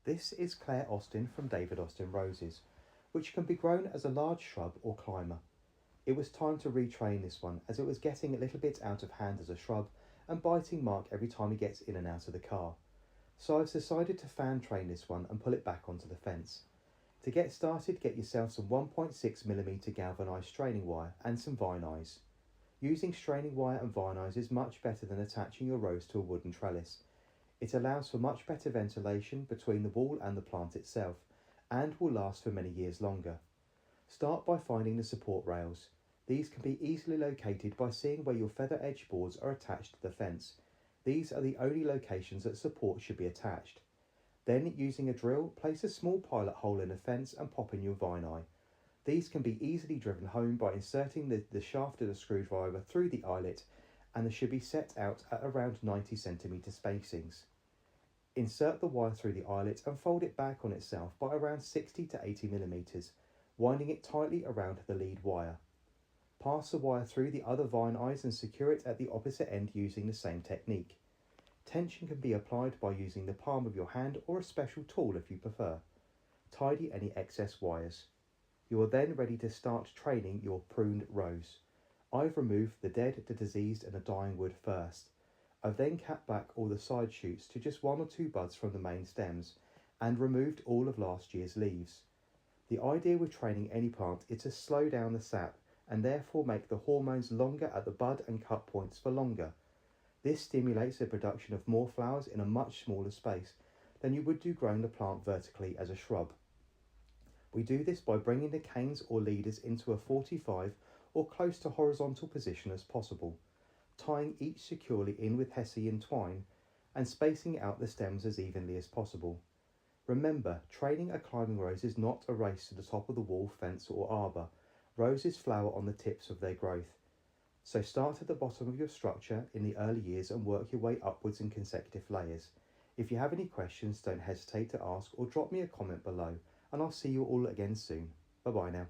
This is Claire Austin from David Austin Roses, which can be grown as a large shrub or climber. It was time to retrain this one as it was getting a little bit out of hand as a shrub and biting Mark every time he gets in and out of the car. So I've decided to fan train this one and pull it back onto the fence. To get started, get yourself some 1.6mm galvanised straining wire and some vine eyes. Using straining wire and vine eyes is much better than attaching your rose to a wooden trellis. It allows for much better ventilation between the wall and the plant itself, and will last for many years longer. Start by finding the support rails. These can be easily located by seeing where your feather edge boards are attached to the fence. These are the only locations that support should be attached. Then, using a drill, place a small pilot hole in the fence and pop in your vine eye. These can be easily driven home by inserting the shaft of the screwdriver through the eyelet, and they should be set out at around 90cm spacings. Insert the wire through the eyelet and fold it back on itself by around 60 to 80mm, winding it tightly around the lead wire. Pass the wire through the other vine eyes and secure it at the opposite end using the same technique. Tension can be applied by using the palm of your hand or a special tool if you prefer. Tidy any excess wires. You are then ready to start training your pruned rose. I've removed the dead, the diseased and the dying wood first. I've then cut back all the side shoots to just 1 or 2 buds from the main stems and removed all of last year's leaves. The idea with training any plant is to slow down the sap and therefore make the hormones longer at the bud and cut points for longer. This stimulates the production of more flowers in a much smaller space than you would do growing the plant vertically as a shrub. We do this by bringing the canes or leaders into a 45 or close to horizontal position as possible, tying each securely in with hessian twine and spacing out the stems as evenly as possible. Remember, training a climbing rose is not a race to the top of the wall, fence or arbour. Roses flower on the tips of their growth. So start at the bottom of your structure in the early years and work your way upwards in consecutive layers. If you have any questions, don't hesitate to ask or drop me a comment below, and I'll see you all again soon. Bye bye now.